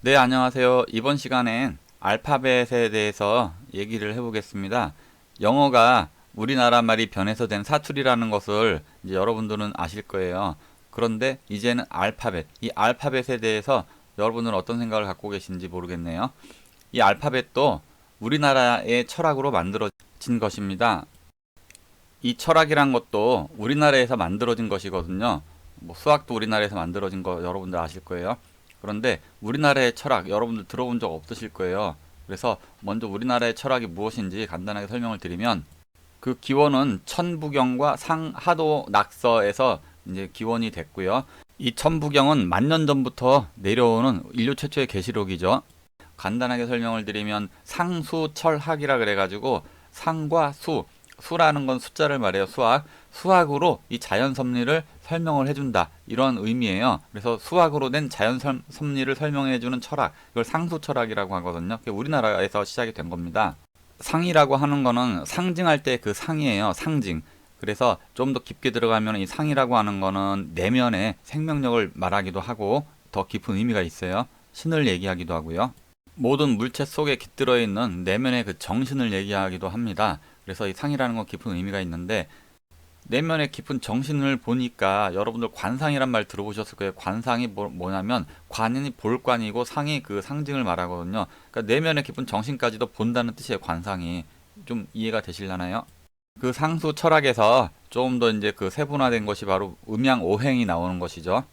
네, 안녕하세요. 이번 시간엔 알파벳에 대해서 얘기를 해보겠습니다. 영어가 우리나라 말이 변해서 된 사투리라는 것을 이제 여러분들은 아실 거예요. 그런데 이제는 알파벳, 이 알파벳에 대해서 여러분들은 어떤 생각을 갖고 계신지 모르겠네요. 이 알파벳도 우리나라의 철학으로 만들어진 것입니다. 이 철학이란 것도 우리나라에서 만들어진 것이거든요. 뭐 수학도 우리나라에서 만들어진 거 여러분들 아실 거예요. 그런데 우리나라의 철학 여러분들 들어본 적 없으실 거예요. 그래서 먼저 우리나라의 철학이 무엇인지 간단하게 설명을 드리면 그 기원은 천부경과 상하도 낙서에서 이제 기원이 됐고요. 이 천부경은 만 년 전부터 내려오는 인류 최초의 계시록이죠. 간단하게 설명을 드리면 상수철학이라 그래가지고 상과 수라는 건 숫자를 말해요. 수학으로 이 자연 섭리를 설명을 해준다 이런 의미예요. 그래서 수학으로 된 자연 섭리를 설명해주는 철학, 이걸 상수철학이라고 하거든요. 그게 우리나라에서 시작이 된 겁니다. 상이라고 하는 거는 상징할 때 그 상이에요. 상징. 그래서 좀 더 깊게 들어가면 이 상이라고 하는 거는 내면의 생명력을 말하기도 하고 더 깊은 의미가 있어요. 신을 얘기하기도 하고요. 모든 물체 속에 깃들어 있는 내면의 그 정신을 얘기하기도 합니다. 그래서 이 상이라는 건 깊은 의미가 있는데 내면의 깊은 정신을 보니까 여러분들 관상이란 말 들어보셨을 거예요. 관상이 뭐냐면 관이 볼관이고 상이 그 상징을 말하거든요. 그러니까 내면의 깊은 정신까지도 본다는 뜻이에요. 관상이. 좀 이해가 되실라나요? 그 상수 철학에서 좀 더 이제 그 세분화된 것이 바로 음양오행이 나오는 것이죠.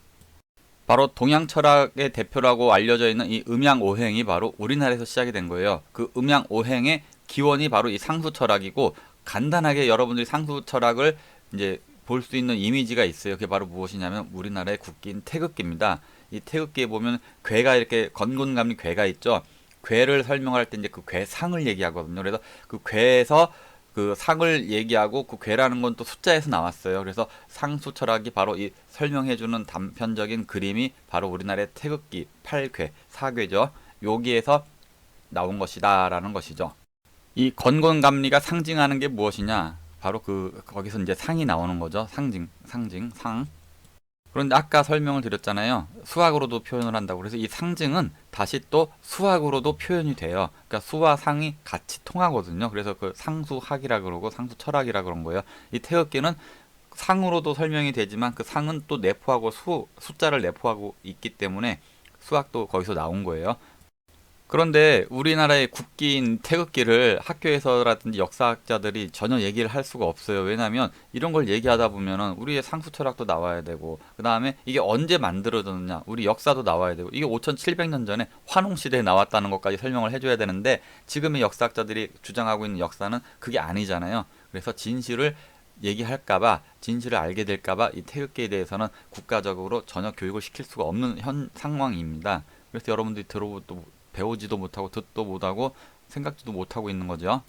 바로 동양 철학의 대표라고 알려져 있는 이 음양오행이 바로 우리나라에서 시작이 된 거예요. 그 음양오행의 기원이 바로 이 상수 철학이고 간단하게 여러분들이 상수 철학을 이제 볼 수 있는 이미지가 있어요. 그게 바로 무엇이냐면 우리나라의 국기인 태극기입니다. 이 태극기에 보면 괴가 이렇게 건곤감리 괴가 있죠. 괴를 설명할 때 이제 그 괴상을 얘기하거든요. 그래서 그 괴에서 그 상을 얘기하고 그 괴라는 건 또 숫자에서 나왔어요. 그래서 상수 철학이 바로 이 설명해주는 단편적인 그림이 바로 우리나라의 태극기, 팔괴, 사괴죠. 여기에서 나온 것이다라는 것이죠. 이 건곤감리가 상징하는 게 무엇이냐? 바로 그 거기서 이제 상이 나오는 거죠. 상. 그런데 아까 설명을 드렸잖아요. 수학으로도 표현을 한다고. 그래서 이 상징은 다시 또 수학으로도 표현이 돼요. 그러니까 수와 상이 같이 통하거든요. 그래서 그 상수학이라 그러고 상수철학이라 그런 거예요. 이 태극기는 상으로도 설명이 되지만 그 상은 또 내포하고 숫자를 내포하고 있기 때문에 수학도 거기서 나온 거예요. 그런데 우리나라의 국기인 태극기를 학교에서라든지 역사학자들이 전혀 얘기를 할 수가 없어요. 왜냐하면 이런 걸 얘기하다 보면은 우리의 상수 철학도 나와야 되고, 그 다음에 이게 언제 만들어졌느냐, 우리 역사도 나와야 되고, 이게 5,700년 전에 환웅시대에 나왔다는 것까지 설명을 해줘야 되는데, 지금의 역사학자들이 주장하고 있는 역사는 그게 아니잖아요. 그래서 진실을 얘기할까봐, 진실을 알게 될까봐 이 태극기에 대해서는 국가적으로 전혀 교육을 시킬 수가 없는 현 상황입니다. 그래서 여러분들이 들어보도 배우지도 못하고 듣도 못하고 생각지도 못하고 있는 거죠.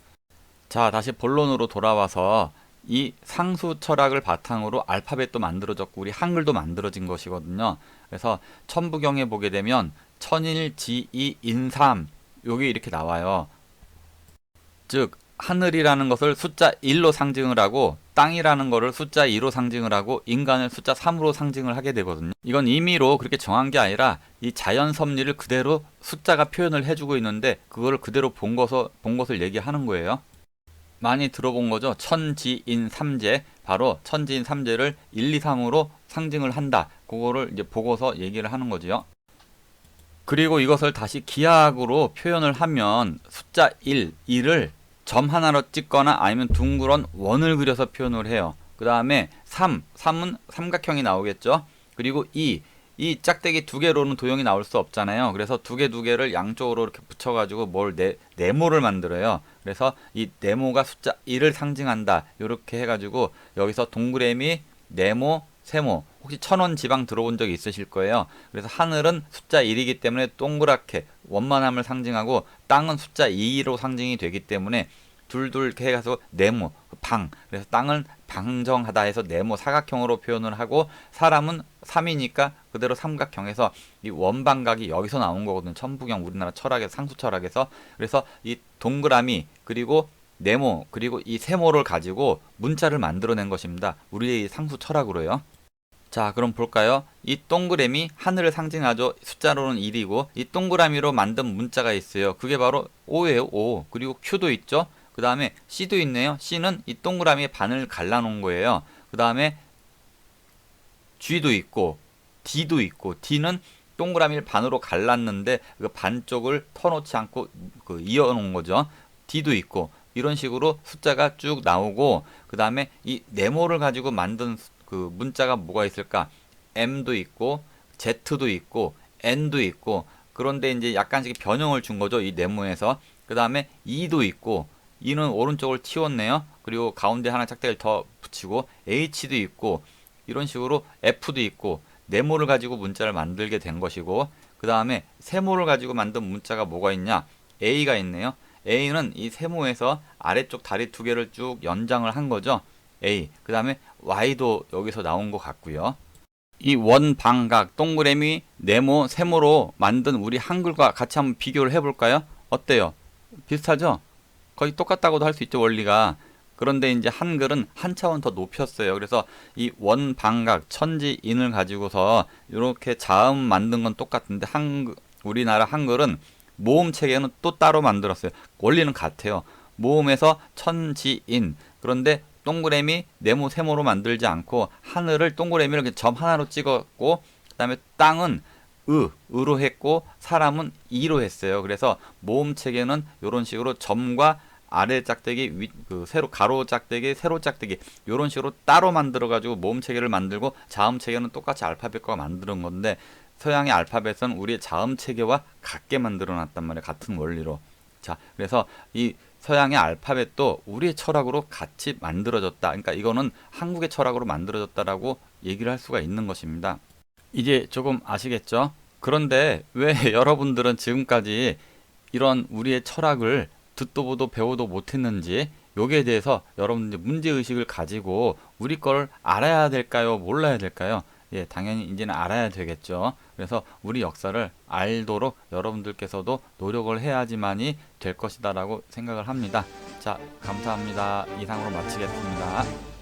자, 다시 본론으로 돌아와서 이 상수 철학을 바탕으로 알파벳도 만들어졌고 우리 한글도 만들어진 것이거든요. 그래서 천부경에 보게 되면 천일지이인삼 요게 이렇게 나와요. 즉 하늘이라는 것을 숫자 1로 상징을 하고 땅이라는 것을 숫자 2로 상징을 하고 인간을 숫자 3으로 상징을 하게 되거든요. 이건 임의로 그렇게 정한 게 아니라 이 자연 섭리를 그대로 숫자가 표현을 해주고 있는데 그거를 그대로 본 것을 얘기하는 거예요. 많이 들어본 거죠. 천지인 삼재. 바로 천지인 삼재를 1, 2, 3으로 상징을 한다. 그거를 이제 보고서 얘기를 하는 거지요. 그리고 이것을 다시 기하학으로 표현을 하면 숫자 1을 점 하나로 찍거나 아니면 둥그런 원을 그려서 표현을 해요. 그 다음에 3은 삼각형이 나오겠죠. 그리고 이 짝대기 두 개로는 도형이 나올 수 없잖아요. 그래서 두 개를 양쪽으로 이렇게 붙여가지고 네모를 만들어요. 그래서 이 네모가 숫자 1을 상징한다. 이렇게 해가지고 여기서 동그라미, 네모, 세모. 혹시 천원 지방 들어본 적 있으실 거예요. 그래서 하늘은 숫자 1이기 때문에 동그랗게 원만함을 상징하고 땅은 숫자 2로 상징이 되기 때문에 둘둘 이렇게 해서 네모, 방. 그래서 땅은 방정하다 해서 네모 사각형으로 표현을 하고 사람은 3이니까 그대로 삼각형에서 이 원방각이 여기서 나온 거거든요. 천부경 우리나라 철학에서 상수 철학에서. 그래서 이 동그라미 그리고 네모 그리고 이 세모를 가지고 문자를 만들어낸 것입니다. 우리의 상수 철학으로요. 자, 그럼 볼까요? 이 동그라미 하늘을 상징하죠. 숫자로는 1이고 이 동그라미로 만든 문자가 있어요. 그게 바로 O예요. O. 그리고 Q도 있죠. 그 다음에 C도 있네요. C는 이 동그라미의 반을 갈라놓은 거예요. 그 다음에 G도 있고 D도 있고 D는 동그라미를 반으로 갈랐는데 그 반쪽을 터놓지 않고 그 이어놓은 거죠. D도 있고 이런 식으로 숫자가 쭉 나오고 그 다음에 이 네모를 가지고 만든 그 문자가 뭐가 있을까? M도 있고 Z도 있고 N도 있고 그런데 이제 약간씩 변형을 준 거죠. 이 네모에서. 그 다음에 E도 있고 E는 오른쪽을 틔웠네요. 그리고 가운데 하나 짝대기를 더 붙이고 H도 있고 이런 식으로 F도 있고 네모를 가지고 문자를 만들게 된 것이고 그 다음에 세모를 가지고 만든 문자가 뭐가 있냐? A가 있네요. A는 이 세모에서 아래쪽 다리 두 개를 쭉 연장을 한 거죠. A. 그 다음에 Y도 여기서 나온 것 같고요. 이 원방각, 동그라미, 네모, 세모로 만든 우리 한글과 같이 한번 비교를 해볼까요? 어때요? 비슷하죠? 거의 똑같다고도 할 수 있죠, 원리가. 그런데 이제 한글은 한 차원 더 높였어요. 그래서 이 원방각, 천지인을 가지고서 이렇게 자음 만든 건 똑같은데 우리나라 한글은 모음 체계는 또 따로 만들었어요. 원리는 같아요. 모음에서 천지인. 그런데 동그라미, 네모, 세모로 만들지 않고 하늘을 동그라미를 이렇게 점 하나로 찍었고 그다음에 땅은 으로 했고 사람은 이로 했어요. 그래서 모음 체계는 이런 식으로 점과 아래 짝대기, 세로 가로 짝대기, 세로 짝대기 이런 식으로 따로 만들어 가지고 모음 체계를 만들고 자음 체계는 똑같이 알파벳과 만드는 건데 서양의 알파벳은 우리의 자음 체계와 같게 만들어 놨단 말이에요. 같은 원리로. 자, 그래서 이 서양의 알파벳도 우리의 철학으로 같이 만들어졌다. 그러니까 이거는 한국의 철학으로 만들어졌다라고 얘기를 할 수가 있는 것입니다. 이제 조금 아시겠죠? 그런데 왜 여러분들은 지금까지 이런 우리의 철학을 듣도 보도 배우도 못했는지 여기에 대해서 여러분들 문제의식을 가지고 우리 걸 알아야 될까요? 몰라야 될까요? 예, 당연히 이제는 알아야 되겠죠. 그래서 우리 역사를 알도록 여러분들께서도 노력을 해야지만이 될 것이다라고 생각을 합니다. 자, 감사합니다. 이상으로 마치겠습니다.